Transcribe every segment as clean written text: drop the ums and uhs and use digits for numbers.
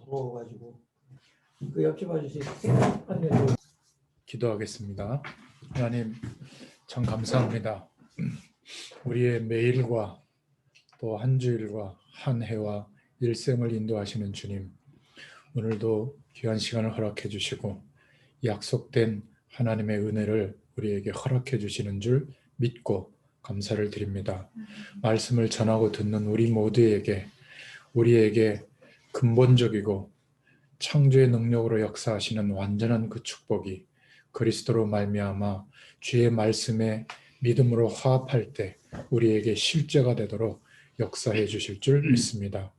더러워가지고 그 여쭤봐 주실 생각한 대로 기도하겠습니다. 하나님 참 감사합니다. 우리의 매일과 또 한 주일과 한 해와 일생을 인도하시는 주님, 오늘도 귀한 시간을 허락해 주시고 약속된 하나님의 은혜를 우리에게 허락해 주시는 줄 믿고 감사를 드립니다. 말씀을 전하고 듣는 우리 모두에게 우리에게 근본적이고 창조의 능력으로 역사하시는 완전한 그 축복이 그리스도로 말미암아 주의 말씀에 믿음으로 화합할 때 우리에게 실제가 되도록 역사해 주실 줄 믿습니다.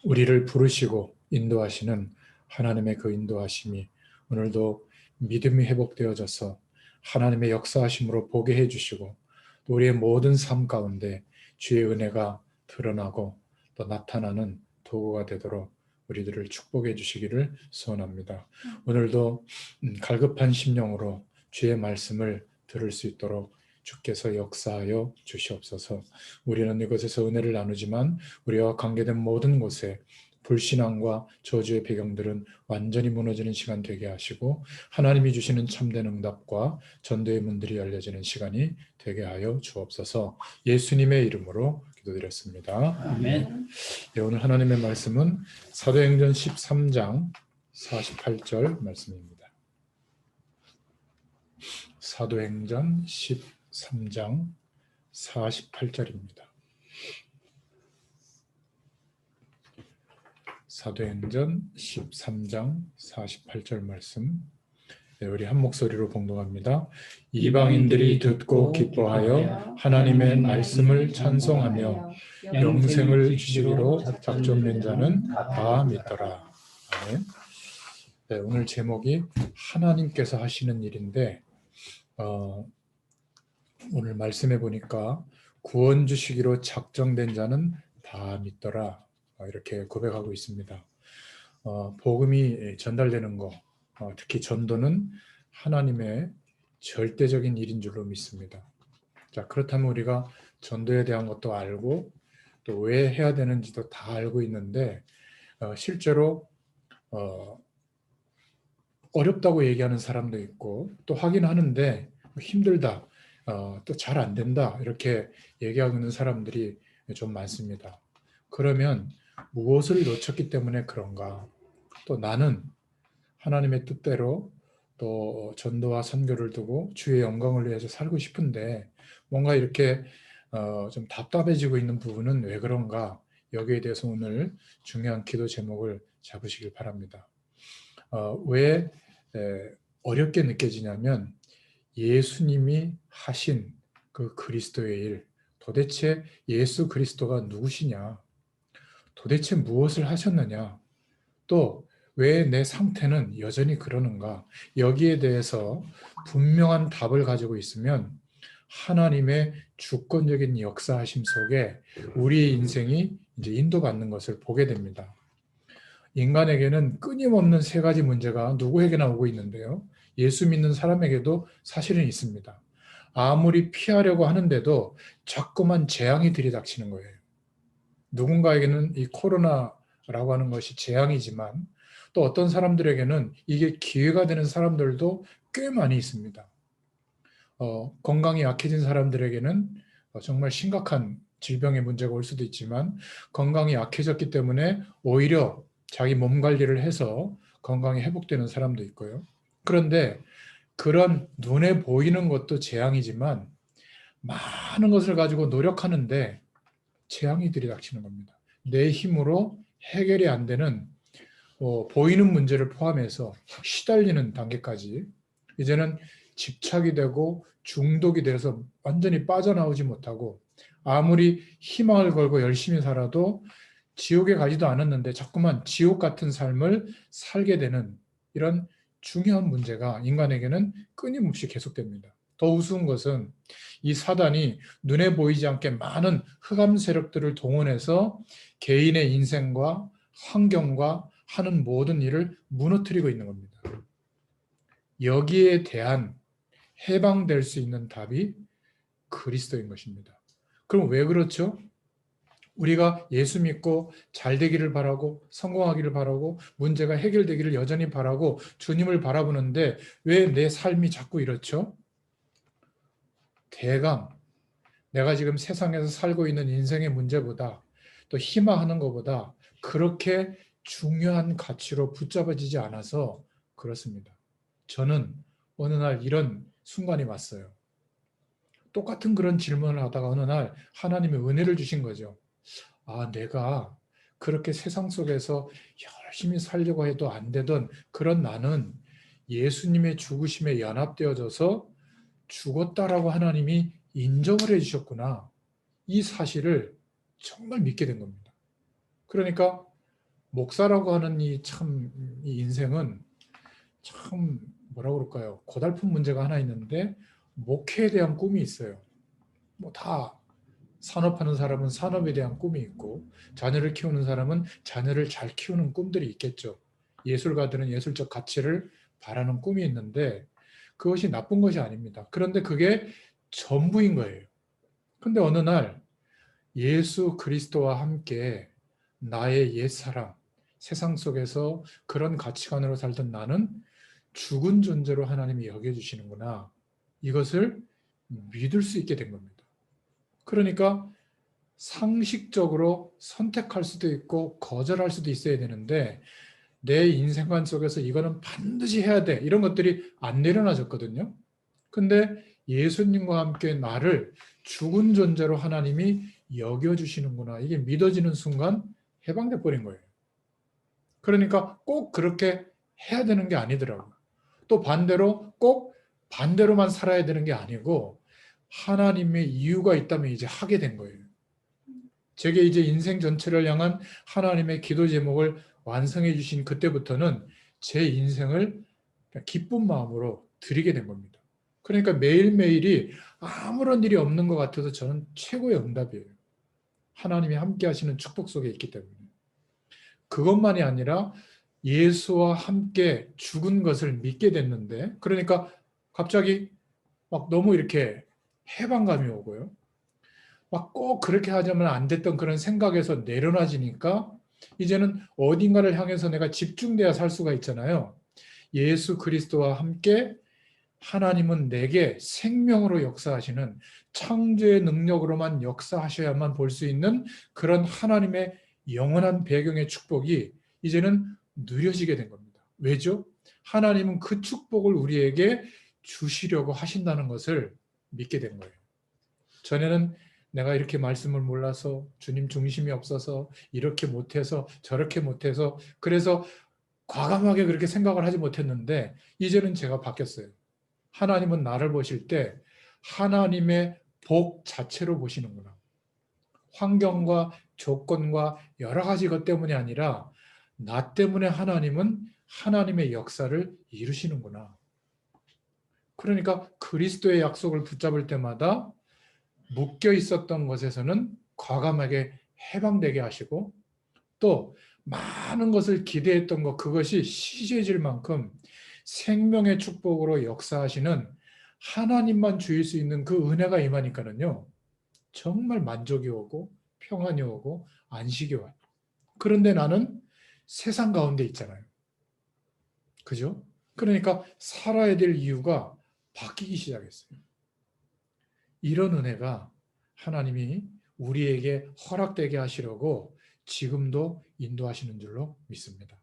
우리를 부르시고 인도하시는 하나님의 그 인도하심이 오늘도 믿음이 회복되어져서 하나님의 역사하심으로 보게 해주시고 또 우리의 모든 삶 가운데 주의 은혜가 드러나고 또 나타나는 도구가 되도록 우리들을 축복해 주시기를 소원합니다. 오늘도 갈급한 심령으로 주의 말씀을 들을 수 있도록 주께서 역사하여 주시옵소서. 우리는 이곳에서 은혜를 나누지만 우리와 관계된 모든 곳에 불신앙과 저주의 배경들은 완전히 무너지는 시간 되게 하시고 하나님이 주시는 참된 응답과 전도의 문들이 열려지는 시간이 되게 하여 주옵소서. 예수님의 이름으로 기도드렸습니다. 아멘. 네, 오늘 하나님의 말씀은 사도행전 13장 48절 말씀입니다. 사도행전 13장 48절입니다. 사도행전 13장 48절 말씀, 네, 우리 한 목소리로 봉독합니다. 이방인들이 듣고 기뻐하여 하나님의 말씀을 찬송하며 영생을 주시기로 작정된 자는 다 믿더라. 아멘. 네, 오늘 제목이 하나님께서 하시는 일인데 오늘 말씀해 보니까 구원 주시기로 작정된 자는 다 믿더라, 이렇게 고백하고 있습니다. 복음이 전달되는 것, 특히 전도는 하나님의 절대적인 일인 줄로 믿습니다. 자, 그렇다면 우리가 전도에 대한 것도 알고 또 왜 해야 되는지도 다 알고 있는데 실제로 어렵다고 얘기하는 사람도 있고 또 하긴 하는데 힘들다, 또 잘 안 된다 이렇게 얘기하고 있는 사람들이 좀 많습니다. 그러면 무엇을 놓쳤기 때문에 그런가? 또 나는 하나님의 뜻대로 또 전도와 선교를 두고 주의 영광을 위해서 살고 싶은데 뭔가 이렇게 좀 답답해지고 있는 부분은 왜 그런가? 여기에 대해서 오늘 중요한 기도 제목을 잡으시길 바랍니다. 왜 어렵게 느껴지냐면 예수님이 하신 그 그리스도의 일, 도대체 예수 그리스도가 누구시냐? 도대체 무엇을 하셨느냐? 또 왜 내 상태는 여전히 그러는가? 여기에 대해서 분명한 답을 가지고 있으면 하나님의 주권적인 역사하심 속에 우리의 인생이 이제 인도받는 것을 보게 됩니다. 인간에게는 끊임없는 세 가지 문제가 누구에게나 오고 있는데요. 예수 믿는 사람에게도 사실은 있습니다. 아무리 피하려고 하는데도 자꾸만 재앙이 들이닥치는 거예요. 누군가에게는 이 코로나라고 하는 것이 재앙이지만 또 어떤 사람들에게는 이게 기회가 되는 사람들도 꽤 많이 있습니다. 건강이 약해진 사람들에게는 정말 심각한 질병의 문제가 올 수도 있지만 건강이 약해졌기 때문에 오히려 자기 몸 관리를 해서 건강이 회복되는 사람도 있고요. 그런데 그런 눈에 보이는 것도 재앙이지만 많은 것을 가지고 노력하는데 재앙이 들이닥치는 겁니다. 내 힘으로 해결이 안 되는 보이는 문제를 포함해서 시달리는 단계까지 이제는 집착이 되고 중독이 돼서 완전히 빠져나오지 못하고 아무리 희망을 걸고 열심히 살아도 지옥에 가지도 않았는데 자꾸만 지옥 같은 삶을 살게 되는 이런 중요한 문제가 인간에게는 끊임없이 계속됩니다. 더 우스운 것은 이 사단이 눈에 보이지 않게 많은 흑암 세력들을 동원해서 개인의 인생과 환경과 하는 모든 일을 무너뜨리고 있는 겁니다. 여기에 대한 해방될 수 있는 답이 그리스도인 것입니다. 그럼 왜 그렇죠? 우리가 예수 믿고 잘 되기를 바라고 성공하기를 바라고 문제가 해결되기를 여전히 바라고 주님을 바라보는데 왜 내 삶이 자꾸 이렇죠? 대강 내가 지금 세상에서 살고 있는 인생의 문제보다 또 희망하는 것보다 그렇게 중요한 가치로 붙잡아지지 않아서 그렇습니다. 저는 어느 날 이런 순간이 왔어요. 똑같은 그런 질문을 하다가 어느 날 하나님의 은혜를 주신 거죠. 아, 내가 그렇게 세상 속에서 열심히 살려고 해도 안 되던 그런 나는 예수님의 죽으심에 연합되어져서 죽었다라고 하나님이 인정을 해주셨구나. 이 사실을 정말 믿게 된 겁니다. 그러니까 목사라고 하는 이 인생은 참 뭐라 그럴까요? 고달픈 문제가 하나 있는데 목회에 대한 꿈이 있어요. 뭐 다 산업하는 사람은 산업에 대한 꿈이 있고 자녀를 키우는 사람은 자녀를 잘 키우는 꿈들이 있겠죠. 예술가들은 예술적 가치를 바라는 꿈이 있는데 그것이 나쁜 것이 아닙니다. 그런데 그게 전부인 거예요. 근데 어느 날 예수 그리스도와 함께 나의 옛사람, 세상 속에서 그런 가치관으로 살던 나는 죽은 존재로 하나님이 여겨주시는구나. 이것을 믿을 수 있게 된 겁니다. 그러니까 상식적으로 선택할 수도 있고 거절할 수도 있어야 되는데 내 인생관 속에서 이거는 반드시 해야 돼. 이런 것들이 안 내려놔졌거든요. 근데 예수님과 함께 나를 죽은 존재로 하나님이 여겨주시는구나. 이게 믿어지는 순간 해방돼 버린 거예요. 그러니까 꼭 그렇게 해야 되는 게 아니더라고요. 또 반대로 꼭 반대로만 살아야 되는 게 아니고 하나님의 이유가 있다면 이제 하게 된 거예요. 제게 이제 인생 전체를 향한 하나님의 기도 제목을 완성해 주신 그때부터는 제 인생을 기쁜 마음으로 드리게 된 겁니다. 그러니까 매일매일이 아무런 일이 없는 것 같아서 저는 최고의 응답이에요. 하나님이 함께 하시는 축복 속에 있기 때문에. 그것만이 아니라 예수와 함께 죽은 것을 믿게 됐는데, 그러니까 갑자기 막 너무 이렇게 해방감이 오고요. 막 꼭 그렇게 하자면 안 됐던 그런 생각에서 내려놔지니까 이제는 어딘가를 향해서 내가 집중돼야 살 수가 있잖아요. 예수 그리스도와 함께 하나님은 내게 생명으로 역사하시는 창조의 능력으로만 역사하셔야만 볼 수 있는 그런 하나님의 영원한 배경의 축복이 이제는 누려지게 된 겁니다. 왜죠? 하나님은 그 축복을 우리에게 주시려고 하신다는 것을 믿게 된 거예요. 전에는 내가 이렇게 말씀을 몰라서 주님 중심이 없어서 이렇게 못해서 저렇게 못해서 그래서 과감하게 그렇게 생각을 하지 못했는데 이제는 제가 바뀌었어요. 하나님은 나를 보실 때 하나님의 복 자체로 보시는구나. 환경과 조건과 여러 가지 것 때문이 아니라 나 때문에 하나님은 하나님의 역사를 이루시는구나. 그러니까 그리스도의 약속을 붙잡을 때마다 묶여 있었던 것에서는 과감하게 해방되게 하시고 또 많은 것을 기대했던 것 그것이 시제질 만큼 생명의 축복으로 역사하시는 하나님만 주일 수 있는 그 은혜가 임하니까는요. 정말 만족이 오고 평안이 오고 안식이 와요. 그런데 나는 세상 가운데 있잖아요. 그죠? 그러니까 살아야 될 이유가 바뀌기 시작했어요. 이런 은혜가 하나님이 우리에게 허락되게 하시려고 지금도 인도하시는 줄로 믿습니다.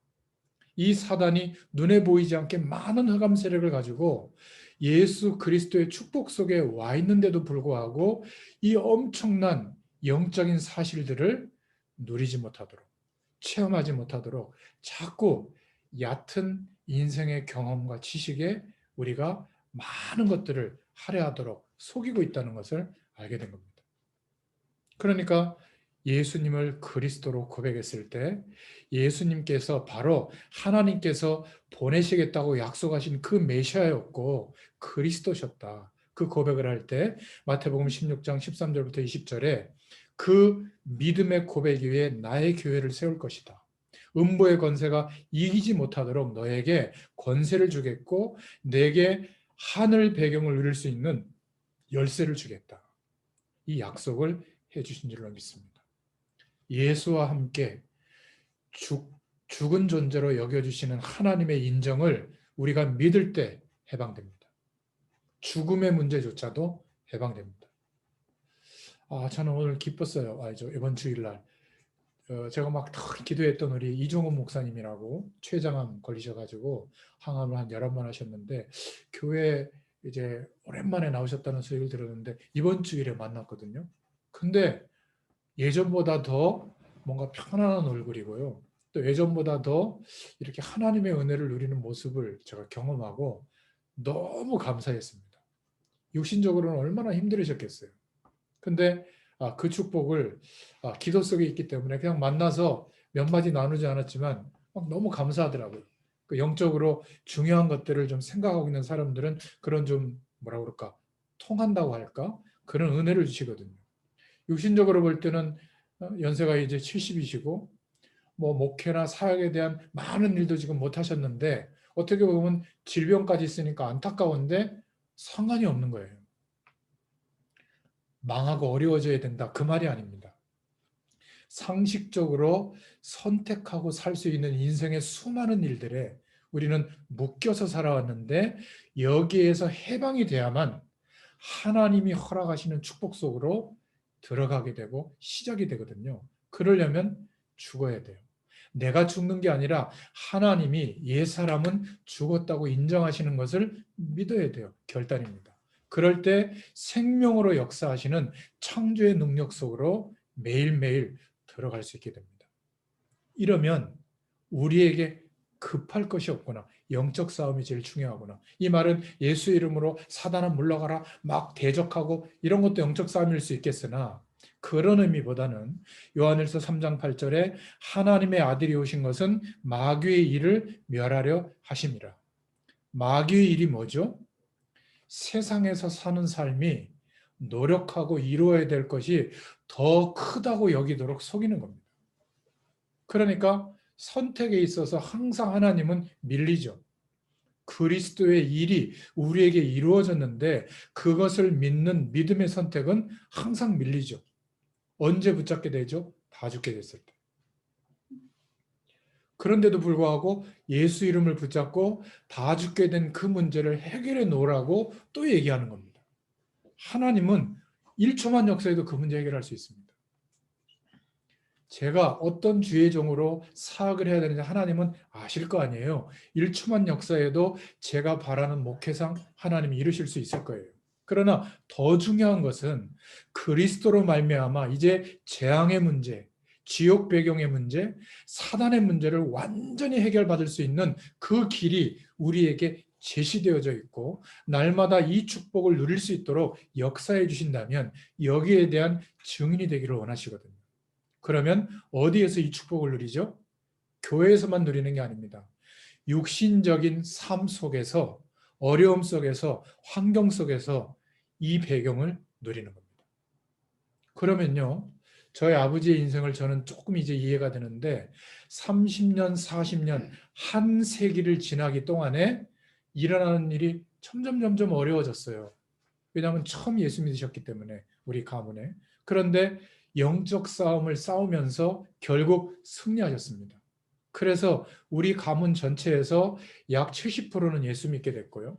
이 사단이 눈에 보이지 않게 많은 흑암 세력을 가지고 예수 그리스도의 축복 속에 와 있는데도 불구하고 이 엄청난 영적인 사실들을 누리지 못하도록 체험하지 못하도록 자꾸 얕은 인생의 경험과 지식에 우리가 많은 것들을 할애하도록 속이고 있다는 것을 알게 된 겁니다. 그러니까 예수님을 그리스도로 고백했을 때 예수님께서 바로 하나님께서 보내시겠다고 약속하신 그 메시아였고 그리스도셨다. 그 고백을 할 때 마태복음 16장 13절부터 20절에 그 믿음의 고백 위에 나의 교회를 세울 것이다. 음보의 권세가 이기지 못하도록 너에게 권세를 주겠고 내게 하늘 배경을 누릴 수 있는 열쇠를 주겠다. 이 약속을 해주신 줄로 믿습니다. 예수와 함께 죽은 존재로 여겨주시는 하나님의 인정을 우리가 믿을 때 해방됩니다. 죽음의 문제조차도 해방됩니다. 저는 오늘 기뻤어요. 이번 주일날 제가 막 기도했던 우리 이종훈 목사님이라고 췌장암 걸리셔가지고 항암을 한 11번 하셨는데 교회 이제 오랜만에 나오셨다는 소식을 들었는데 이번 주일에 만났거든요. 근데 예전보다 더 뭔가 편안한 얼굴이고요. 또 예전보다 더 이렇게 하나님의 은혜를 누리는 모습을 제가 경험하고 너무 감사했습니다. 육신적으로는 얼마나 힘들으셨겠어요. 근데 그 축복을 기도 속에 있기 때문에 그냥 만나서 몇 마디 나누지 않았지만 너무 감사하더라고요. 그 영적으로 중요한 것들을 좀 생각하고 있는 사람들은 그런 좀 뭐라 그럴까 통한다고 할까 그런 은혜를 주시거든요. 육신적으로 볼 때는 연세가 이제 70이시고 뭐 목회나 사역에 대한 많은 일도 지금 못 하셨는데 어떻게 보면 질병까지 있으니까 안타까운데 상관이 없는 거예요. 망하고 어려워져야 된다. 그 말이 아닙니다. 상식적으로 선택하고 살 수 있는 인생의 수많은 일들에 우리는 묶여서 살아왔는데 여기에서 해방이 돼야만 하나님이 허락하시는 축복 속으로 들어가게 되고 시작이 되거든요. 그러려면 죽어야 돼요. 내가 죽는 게 아니라 하나님이 옛사람은 죽었다고 인정하시는 것을 믿어야 돼요. 결단입니다. 그럴 때 생명으로 역사하시는 창조의 능력 속으로 매일매일 들어갈 수 있게 됩니다. 이러면 우리에게 급할 것이 없구나. 영적 싸움이 제일 중요하구나. 이 말은 예수 이름으로 사단아 물러가라 막 대적하고 이런 것도 영적 싸움일 수 있겠으나 그런 의미보다는 요한일서 3장 8절에 하나님의 아들이 오신 것은 마귀의 일을 멸하려 하심이라. 마귀의 일이 뭐죠? 세상에서 사는 삶이 노력하고 이루어야 될 것이 더 크다고 여기도록 속이는 겁니다. 그러니까 선택에 있어서 항상 하나님은 밀리죠. 그리스도의 일이 우리에게 이루어졌는데 그것을 믿는 믿음의 선택은 항상 밀리죠. 언제 붙잡게 되죠? 다 죽게 됐을 때. 그런데도 불구하고 예수 이름을 붙잡고 다 죽게 된 그 문제를 해결해 놓으라고 또 얘기하는 겁니다. 하나님은 1초만 역사에도 그 문제 해결할 수 있습니다. 제가 어떤 주의 종으로 사역을 해야 되는지 하나님은 아실 거 아니에요. 1초만 역사에도 제가 바라는 목회상 하나님이 이루실 수 있을 거예요. 그러나 더 중요한 것은 그리스도로 말미암아 이제 재앙의 문제, 지옥 배경의 문제, 사단의 문제를 완전히 해결받을 수 있는 그 길이 우리에게 제시되어져 있고 날마다 이 축복을 누릴 수 있도록 역사해 주신다면 여기에 대한 증인이 되기를 원하시거든요. 그러면 어디에서 이 축복을 누리죠? 교회에서만 누리는 게 아닙니다. 육신적인 삶 속에서 어려움 속에서 환경 속에서 이 배경을 누리는 겁니다. 그러면요. 저희 아버지의 인생을 저는 조금 이제 이해가 되는데 30년, 40년 한 세기를 지나기 동안에 일어나는 일이 점점 어려워졌어요. 왜냐하면 처음 예수 믿으셨기 때문에 우리 가문에. 그런데 영적 싸움을 싸우면서 결국 승리하셨습니다. 그래서 우리 가문 전체에서 약 70%는 예수 믿게 됐고요.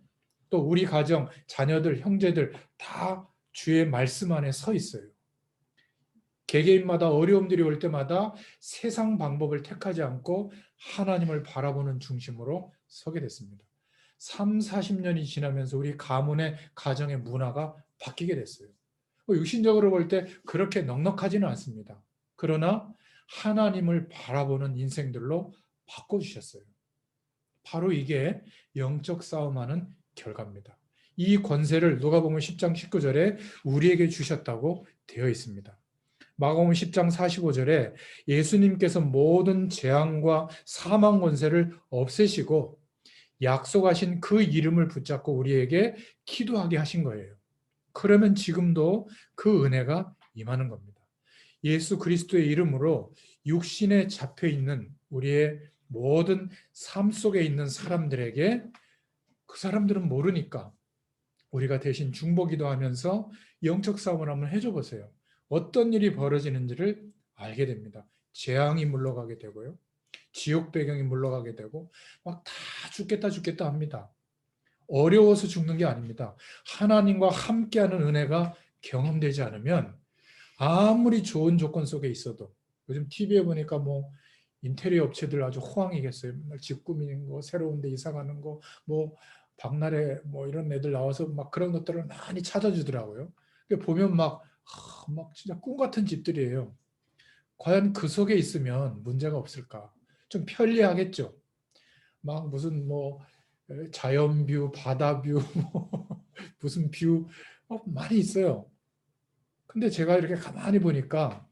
또 우리 가정, 자녀들, 형제들 다 주의 말씀 안에 서 있어요. 개개인마다 어려움들이 올 때마다 세상 방법을 택하지 않고 하나님을 바라보는 중심으로 서게 됐습니다. 3, 40년이 지나면서 우리 가문의 가정의 문화가 바뀌게 됐어요. 육신적으로 볼 때 그렇게 넉넉하지는 않습니다. 그러나 하나님을 바라보는 인생들로 바꿔주셨어요. 바로 이게 영적 싸움하는 결과입니다. 이 권세를 누가복음 10장 19절에 우리에게 주셨다고 되어 있습니다. 마가복음 10장 45절에 예수님께서 모든 재앙과 사망 권세를 없애시고 약속하신 그 이름을 붙잡고 우리에게 기도하게 하신 거예요. 그러면 지금도 그 은혜가 임하는 겁니다. 예수 그리스도의 이름으로 육신에 잡혀 있는 우리의 모든 삶 속에 있는 사람들에게 그 사람들은 모르니까 우리가 대신 중보기도 하면서 영적 싸움을 한번 해줘 보세요. 어떤 일이 벌어지는지를 알게 됩니다. 재앙이 물러가게 되고요. 지옥 배경이 물러가게 되고 막 다 죽겠다 죽겠다 합니다. 어려워서 죽는 게 아닙니다. 하나님과 함께하는 은혜가 경험되지 않으면 아무리 좋은 조건 속에 있어도 요즘 TV에 보니까 뭐 인테리어 업체들 아주 호황이겠어요. 맨날 집 꾸미는 거, 새로운 데 이사 가는 거, 뭐 박나래 뭐 이런 애들 나와서 막 그런 것들을 많이 찾아주더라고요. 보면 막 진짜 꿈 같은 집들이에요. 과연 그 속에 있으면 문제가 없을까? 좀 편리하겠죠. 막 무슨 뭐 자연 뷰, 바다 뷰, 뭐 무슨 뷰 많이 있어요. 근데 제가 이렇게 가만히 보니까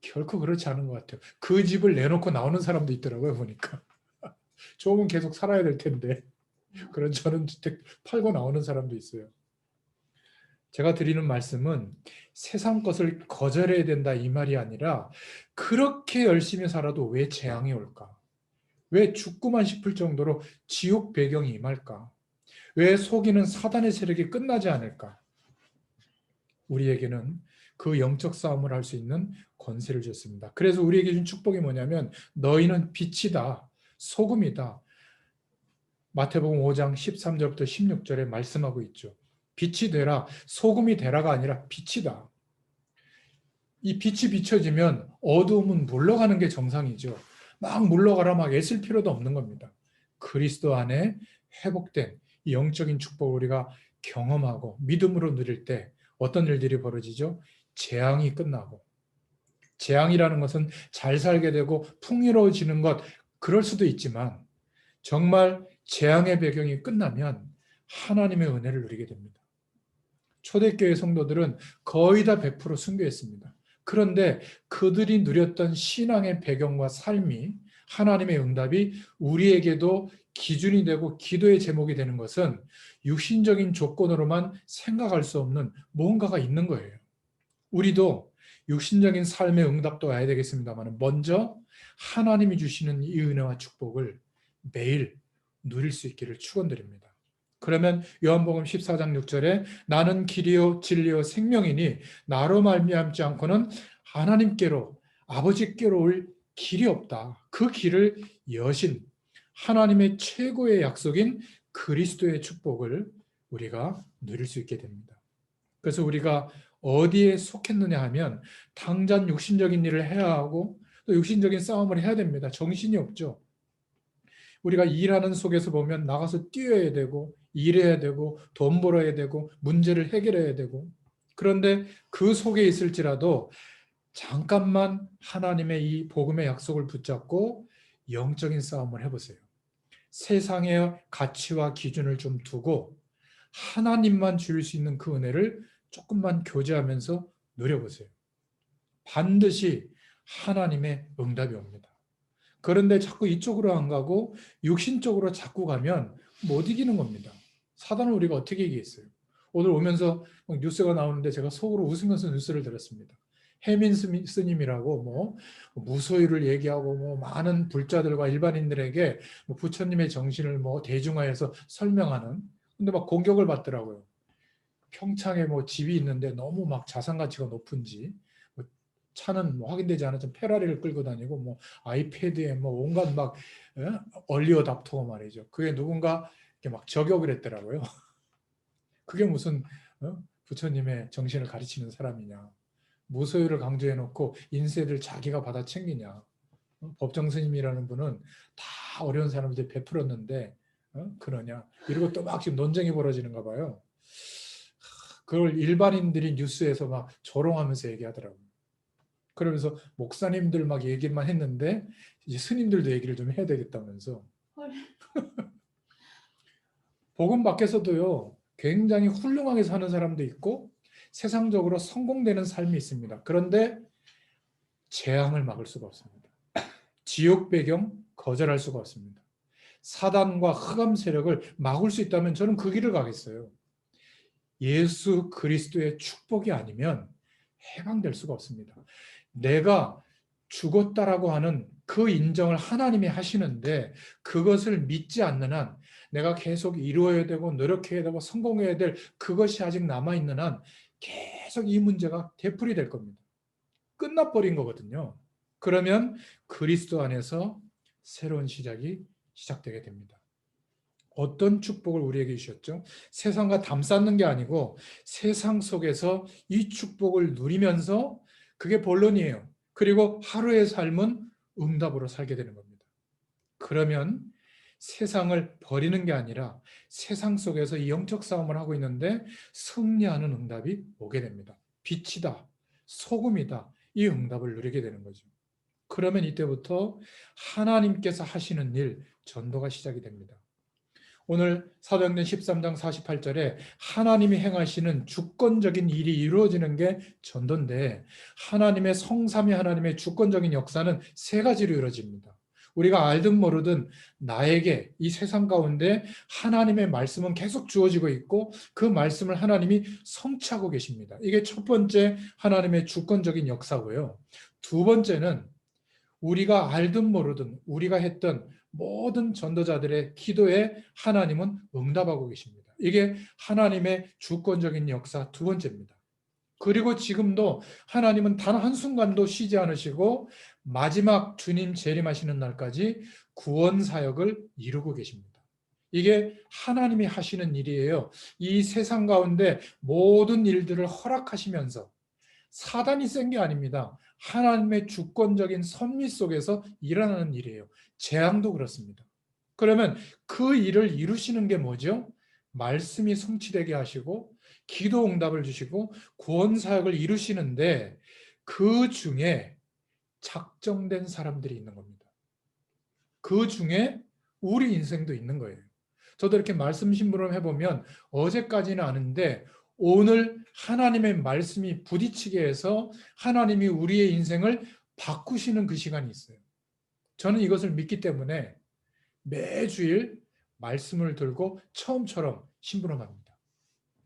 결코 그렇지 않은 것 같아요. 그 집을 내놓고 나오는 사람도 있더라고요, 보니까. 조금은 계속 살아야 될 텐데 그런 전원주택 팔고 나오는 사람도 있어요. 제가 드리는 말씀은 세상 것을 거절해야 된다 이 말이 아니라 그렇게 열심히 살아도 왜 재앙이 올까? 왜 죽고만 싶을 정도로 지옥 배경이 임할까? 왜 속이는 사단의 세력이 끝나지 않을까? 우리에게는 그 영적 싸움을 할 수 있는 권세를 줬습니다. 그래서 우리에게 준 축복이 뭐냐면 너희는 빛이다, 소금이다. 마태복음 5장 13절부터 16절에 말씀하고 있죠. 빛이 되라, 소금이 되라가 아니라 빛이다. 이 빛이 비춰지면 어두움은 물러가는 게 정상이죠. 막 물러가라 막 애쓸 필요도 없는 겁니다. 그리스도 안에 회복된 이 영적인 축복을 우리가 경험하고 믿음으로 누릴 때 어떤 일들이 벌어지죠? 재앙이 끝나고 재앙이라는 것은 잘 살게 되고 풍요로워지는 것 그럴 수도 있지만 정말 재앙의 배경이 끝나면 하나님의 은혜를 누리게 됩니다. 초대교회 성도들은 거의 다 100% 순교했습니다. 그런데 그들이 누렸던 신앙의 배경과 삶이 하나님의 응답이 우리에게도 기준이 되고 기도의 제목이 되는 것은 육신적인 조건으로만 생각할 수 없는 뭔가가 있는 거예요. 우리도 육신적인 삶의 응답도 와야 되겠습니다만 먼저 하나님이 주시는 이 은혜와 축복을 매일 누릴 수 있기를 축원드립니다. 그러면 요한복음 14장 6절에 나는 길이요 진리요 생명이니 나로 말미암지 않고는 하나님께로 아버지께로 올 길이 없다. 그 길을 여신 하나님의 최고의 약속인 그리스도의 축복을 우리가 누릴 수 있게 됩니다. 그래서 우리가 어디에 속했느냐 하면 당장 육신적인 일을 해야 하고 또 육신적인 싸움을 해야 됩니다. 정신이 없죠. 우리가 일하는 속에서 보면 나가서 뛰어야 되고 일해야 되고 돈 벌어야 되고 문제를 해결해야 되고 그런데 그 속에 있을지라도 잠깐만 하나님의 이 복음의 약속을 붙잡고 영적인 싸움을 해보세요. 세상의 가치와 기준을 좀 두고 하나님만 주실 수 있는 그 은혜를 조금만 교제하면서 누려보세요. 반드시 하나님의 응답이 옵니다. 그런데 자꾸 이쪽으로 안 가고 육신적으로 자꾸 가면 못 이기는 겁니다. 사단을 우리가 어떻게 이기겠어요? 오늘 오면서 뉴스가 나오는데 제가 속으로 웃으면서 뉴스를 들었습니다. 해민 스님이라고 뭐 무소유를 얘기하고 뭐 많은 불자들과 일반인들에게 뭐 부처님의 정신을 뭐 대중화해서 설명하는 근데 막 공격을 받더라고요. 평창에 뭐 집이 있는데 너무 막 자산 가치가 높은지 뭐 차는 뭐 확인되지 않았지만 페라리를 끌고 다니고 뭐 아이패드에 뭐 온갖 막 얼리어답터고 말이죠. 그게 누군가 이렇게 막 저격을 했더라고요. 그게 무슨 부처님의 정신을 가르치는 사람이냐. 무소유를 강조해놓고 인세를 자기가 받아 챙기냐. 법정 스님이라는 분은 다 어려운 사람들이 베풀었는데 그러냐. 이러고 또 막 지금 논쟁이 벌어지는가 봐요. 그걸 일반인들이 뉴스에서 막 조롱하면서 얘기하더라고요. 그러면서 목사님들 막 얘기만 했는데 이제 스님들도 얘기를 좀 해야 되겠다면서. 복음 밖에서도요. 굉장히 훌륭하게 사는 사람도 있고 세상적으로 성공되는 삶이 있습니다. 그런데 재앙을 막을 수가 없습니다. 지옥 배경 거절할 수가 없습니다. 사단과 흑암 세력을 막을 수 있다면 저는 그 길을 가겠어요. 예수 그리스도의 축복이 아니면 해방될 수가 없습니다. 내가 죽었다라고 하는 그 인정을 하나님이 하시는데 그것을 믿지 않는 한 내가 계속 이루어야 되고 노력해야 되고 성공해야 될 그것이 아직 남아있는 한 계속 이 문제가 되풀이 될 겁니다. 끝나버린 거거든요. 그러면 그리스도 안에서 새로운 시작이 시작되게 됩니다. 어떤 축복을 우리에게 주셨죠? 세상과 담쌓는 게 아니고 세상 속에서 이 축복을 누리면서 그게 본론이에요. 그리고 하루의 삶은 응답으로 살게 되는 겁니다. 그러면 세상을 버리는 게 아니라 세상 속에서 이 영적 싸움을 하고 있는데 승리하는 응답이 오게 됩니다. 빛이다, 소금이다, 이 응답을 누리게 되는 거죠. 그러면 이때부터 하나님께서 하시는 일, 전도가 시작이 됩니다. 오늘 사도행전 13장 48절에 하나님이 행하시는 주권적인 일이 이루어지는 게 전도인데, 하나님의 성삼위 하나님의 주권적인 역사는 세 가지로 이루어집니다. 우리가 알든 모르든 나에게 이 세상 가운데 하나님의 말씀은 계속 주어지고 있고 그 말씀을 하나님이 성취하고 계십니다. 이게 첫 번째 하나님의 주권적인 역사고요. 두 번째는 우리가 알든 모르든 우리가 했던 모든 전도자들의 기도에 하나님은 응답하고 계십니다. 이게 하나님의 주권적인 역사 두 번째입니다. 그리고 지금도 하나님은 단 한순간도 쉬지 않으시고 마지막 주님 재림하시는 날까지 구원 사역을 이루고 계십니다. 이게 하나님이 하시는 일이에요. 이 세상 가운데 모든 일들을 허락하시면서, 사단이 센 게 아닙니다. 하나님의 주권적인 섭리 속에서 일어나는 일이에요. 재앙도 그렇습니다. 그러면 그 일을 이루시는 게 뭐죠? 말씀이 성취되게 하시고 기도 응답을 주시고 구원 사역을 이루시는데, 그 중에 작정된 사람들이 있는 겁니다. 그 중에 우리 인생도 있는 거예요. 저도 이렇게 말씀 심부름 해보면 어제까지는 아는데 오늘 하나님의 말씀이 부딪히게 해서 하나님이 우리의 인생을 바꾸시는 그 시간이 있어요. 저는 이것을 믿기 때문에 매주일 말씀을 들고 처음처럼 심부름합니다.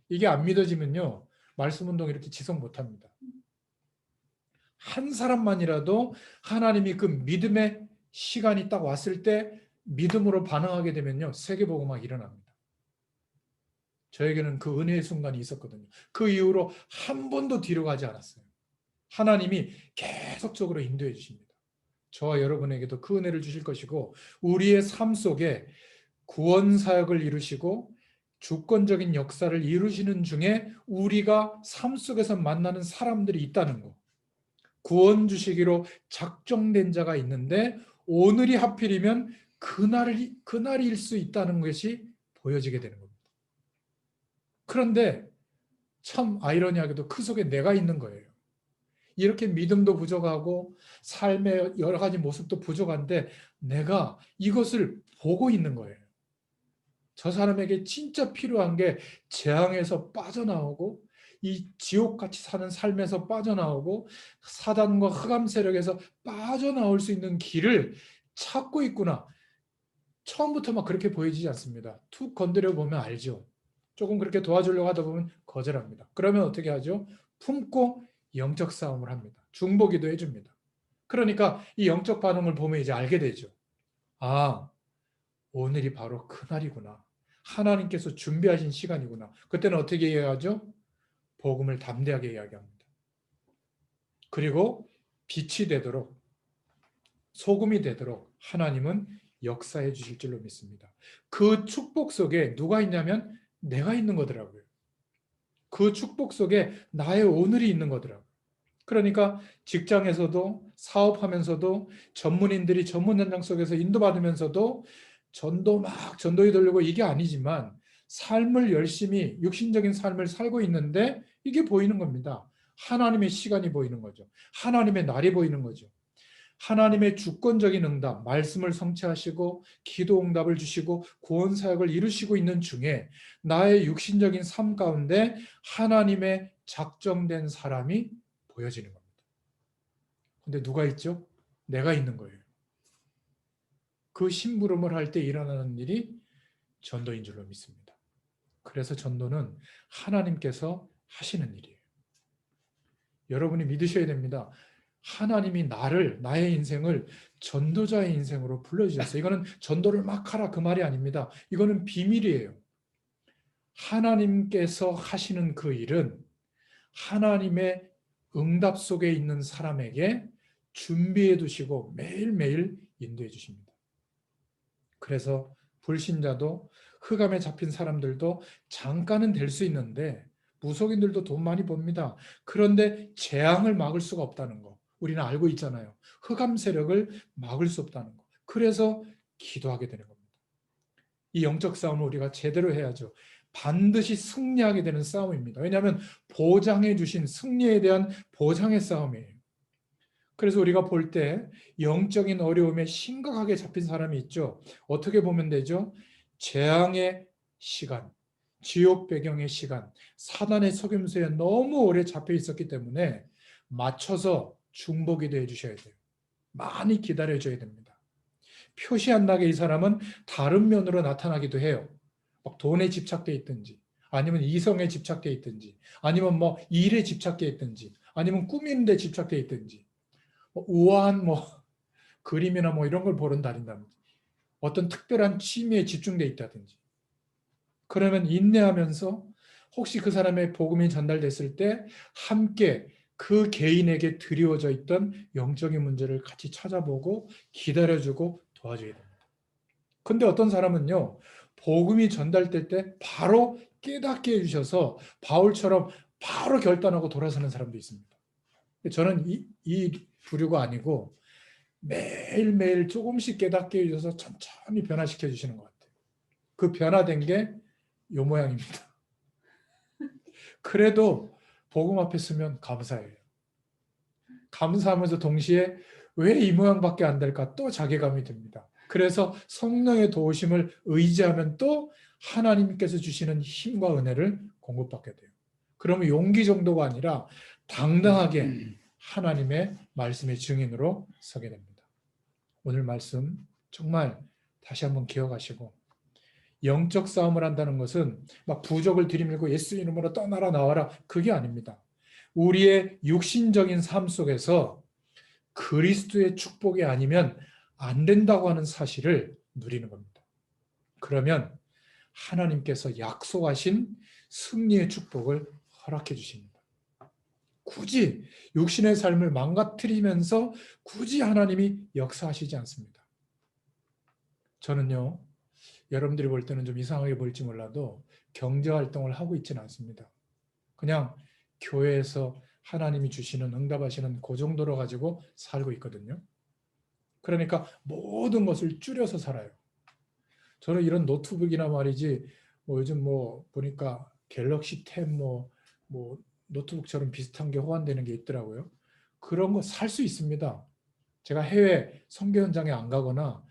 이게 안 믿어지면요, 말씀 운동 이렇게 지속 못합니다. 한 사람만이라도 하나님이 그 믿음의 시간이 딱 왔을 때 믿음으로 반응하게 되면요, 세계복음화가 일어납니다. 저에게는 그 은혜의 순간이 있었거든요. 그 이후로 한 번도 뒤로 가지 않았어요. 하나님이 계속적으로 인도해 주십니다. 저와 여러분에게도 그 은혜를 주실 것이고, 우리의 삶 속에 구원 사역을 이루시고 주권적인 역사를 이루시는 중에 우리가 삶 속에서 만나는 사람들이 있다는 거, 구원 주시기로 작정된 자가 있는데 오늘이 하필이면 그날일 수 있다는 것이 보여지게 되는 겁니다. 그런데 참 아이러니하게도 그 속에 내가 있는 거예요. 이렇게 믿음도 부족하고 삶의 여러 가지 모습도 부족한데 내가 이것을 보고 있는 거예요. 저 사람에게 진짜 필요한 게 재앙에서 빠져나오고 이 지옥같이 사는 삶에서 빠져나오고 사단과 흑암 세력에서 빠져나올 수 있는 길을 찾고 있구나. 처음부터 막 그렇게 보여지지 않습니다. 툭 건드려 보면 알죠. 조금 그렇게 도와주려고 하다 보면 거절합니다. 그러면 어떻게 하죠? 품고 영적 싸움을 합니다. 중보기도 해줍니다. 그러니까 이 영적 반응을 보면 이제 알게 되죠. 아, 오늘이 바로 그날이구나. 하나님께서 준비하신 시간이구나. 그때는 어떻게 이야기하죠? 복음을 담대하게 이야기합니다. 그리고 빛이 되도록, 소금이 되도록 하나님은 역사해 주실 줄로 믿습니다. 그 축복 속에 누가 있냐면 내가 있는 거더라고요. 그 축복 속에 나의 오늘이 있는 거더라고요. 그러니까 직장에서도 사업하면서도 전문인들이 전문 현장 속에서 인도받으면서도 전도에 돌리고 이게 아니지만 삶을 열심히 육신적인 삶을 살고 있는데 이게 보이는 겁니다. 하나님의 시간이 보이는 거죠. 하나님의 날이 보이는 거죠. 하나님의 주권적인 응답, 말씀을 성취하시고 기도 응답을 주시고 구원 사역을 이루시고 있는 중에 나의 육신적인 삶 가운데 하나님의 작정된 사람이 보여지는 겁니다. 근데 누가 있죠? 내가 있는 거예요. 그 심부름을 할 때 일어나는 일이 전도인 줄로 믿습니다. 그래서 전도는 하나님께서 하시는 일이에요. 여러분이 믿으셔야 됩니다. 하나님이 나의 인생을 전도자의 인생으로 불러주셨어요. 이거는 전도를 막 하라 그 말이 아닙니다. 이거는 비밀이에요. 하나님께서 하시는 그 일은 하나님의 응답 속에 있는 사람에게 준비해 두시고 매일매일 인도해 주십니다. 그래서 불신자도 흑암에 잡힌 사람들도 잠깐은 될 수 있는데 무속인들도 돈 많이 법니다. 그런데 재앙을 막을 수가 없다는 거 우리는 알고 있잖아요. 흑암 세력을 막을 수 없다는 거. 그래서 기도하게 되는 겁니다. 이 영적 싸움을 우리가 제대로 해야죠. 반드시 승리하게 되는 싸움입니다. 왜냐하면 보장해 주신 승리에 대한 보장의 싸움이에요. 그래서 우리가 볼 때 영적인 어려움에 심각하게 잡힌 사람이 있죠. 어떻게 보면 되죠? 재앙의 시간, 지옥 배경의 시간, 사단의 속임수에 너무 오래 잡혀 있었기 때문에 맞춰서 중보기도 해주셔야 돼요. 많이 기다려줘야 됩니다. 표시 안 나게 이 사람은 다른 면으로 나타나기도 해요. 막 돈에 집착돼 있든지, 아니면 이성에 집착돼 있든지, 아니면 뭐 일에 집착돼 있든지, 아니면 꾸미는 데 집착돼 있든지, 우아한 그림이나 이런 걸 보는다든지, 어떤 특별한 취미에 집중돼 있다든지. 그러면 인내하면서 혹시 그 사람의 복음이 전달됐을 때 함께 그 개인에게 드리워져 있던 영적인 문제를 같이 찾아보고 기다려주고 도와줘야 됩니다. 근데 어떤 사람은요, 복음이 전달될 때 바로 깨닫게 해주셔서 바울처럼 바로 결단하고 돌아서는 사람도 있습니다. 저는 이 부류가 아니고 매일매일 조금씩 깨닫게 해주셔서 천천히 변화시켜 주시는 것 같아요. 그 변화된 게 요 모양입니다. 그래도 복음 앞에 서면 감사해요. 감사하면서 동시에 왜 이 모양밖에 안 될까 또 자괴감이 듭니다. 그래서 성령의 도우심을 의지하면 또 하나님께서 주시는 힘과 은혜를 공급받게 돼요. 그러면 용기 정도가 아니라 당당하게 하나님의 말씀의 증인으로 서게 됩니다. 오늘 말씀 정말 다시 한번 기억하시고, 영적 싸움을 한다는 것은 막 부적을 들이밀고 예수 이름으로 떠나라 나와라, 그게 아닙니다. 우리의 육신적인 삶 속에서 그리스도의 축복이 아니면 안 된다고 하는 사실을 누리는 겁니다. 그러면 하나님께서 약속하신 승리의 축복을 허락해 주십니다. 굳이 육신의 삶을 망가뜨리면서 굳이 하나님이 역사하시지 않습니다. 저는요, 여러분들이 볼 때는 좀 이상하게 보일지 몰라도 경제활동을 하고 있지는 않습니다. 그냥 교회에서 하나님이 주시는 응답하시는 그 정도로 가지고 살고 있거든요. 그러니까 모든 것을 줄여서 살아요. 저는 이런 노트북이나 말이지, 요즘 보니까 갤럭시 탭 노트북처럼 비슷한 게 호환되는 게 있더라고요. 그런 거 살 수 있습니다. 제가 해외 선교 현장에 안 가거나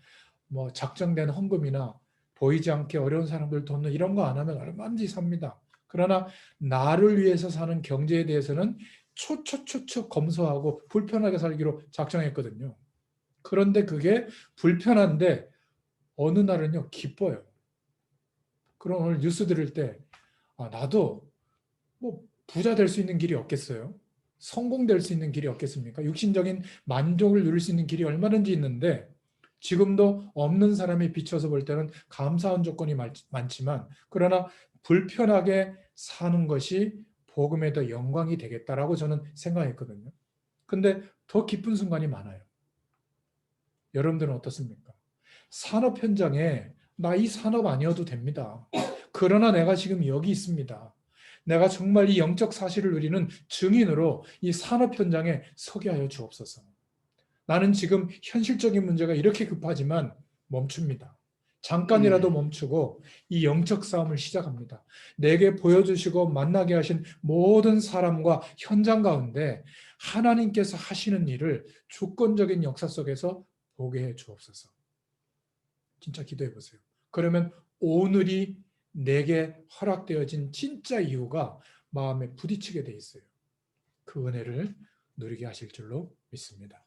작정된 헌금이나 보이지 않게 어려운 사람들 돕는 이런 거 안 하면 얼마든지 삽니다. 그러나 나를 위해서 사는 경제에 대해서는 초초초초 검소하고 불편하게 살기로 작정했거든요. 그런데 그게 불편한데 어느 날은요 기뻐요. 그럼 오늘 뉴스 들을 때 나도 부자 될 수 있는 길이 없겠어요? 성공될 수 있는 길이 없겠습니까? 육신적인 만족을 누릴 수 있는 길이 얼마든지 있는데 지금도 없는 사람에 비춰서 볼 때는 감사한 조건이 많지만, 그러나 불편하게 사는 것이 복음에 더 영광이 되겠다라고 저는 생각했거든요. 근데 더 기쁜 순간이 많아요. 여러분들은 어떻습니까? 산업 현장에 나 이 산업 아니어도 됩니다. 그러나 내가 지금 여기 있습니다. 내가 정말 이 영적 사실을 누리는 증인으로 이 산업 현장에 서게 하여 주옵소서. 나는 지금 현실적인 문제가 이렇게 급하지만 멈춥니다. 잠깐이라도 멈추고 이 영적 싸움을 시작합니다. 내게 보여주시고 만나게 하신 모든 사람과 현장 가운데 하나님께서 하시는 일을 주권적인 역사 속에서 보게 해 주옵소서. 진짜 기도해 보세요. 그러면 오늘이 내게 허락되어진 진짜 이유가 마음에 부딪히게 돼 있어요. 그 은혜를 누리게 하실 줄로 믿습니다.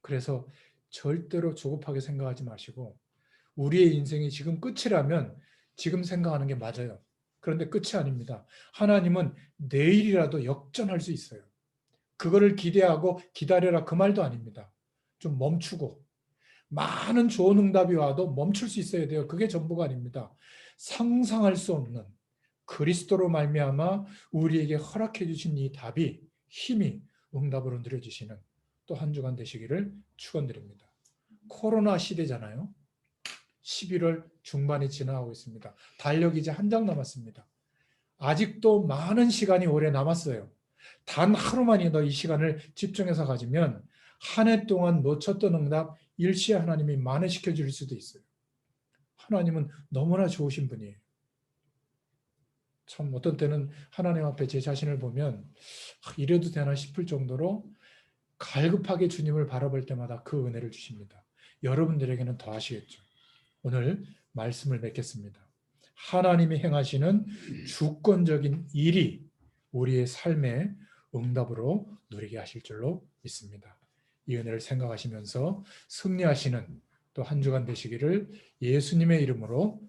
그래서 절대로 조급하게 생각하지 마시고, 우리의 인생이 지금 끝이라면 지금 생각하는 게 맞아요. 그런데 끝이 아닙니다. 하나님은 내일이라도 역전할 수 있어요. 그거를 기대하고 기다려라 그 말도 아닙니다. 좀 멈추고, 많은 좋은 응답이 와도 멈출 수 있어야 돼요. 그게 전부가 아닙니다. 상상할 수 없는 그리스도로 말미암아 우리에게 허락해 주신 이 답이, 힘이 응답으로 누려지시는 또 한 주간 되시기를 축원드립니다. 코로나 시대잖아요. 11월 중반이 지나가고 있습니다. 달력 이제 한 장 남았습니다. 아직도 많은 시간이 올해 남았어요. 단 하루만이라도 이 시간을 집중해서 가지면 한 해 동안 놓쳤던 응답 일시에 하나님이 만회시켜 줄 수도 있어요. 하나님은 너무나 좋으신 분이에요. 참 어떤 때는 하나님 앞에 제 자신을 보면 이래도 되나 싶을 정도로 갈급하게 주님을 바라볼 때마다 그 은혜를 주십니다. 여러분들에게는 더 하시겠죠. 오늘 말씀을 맺겠습니다. 하나님이 행하시는 주권적인 일이 우리의 삶의 응답으로 누리게 하실 줄로 믿습니다. 이 은혜를 생각하시면서 승리하시는 또 한 주간 되시기를 예수님의 이름으로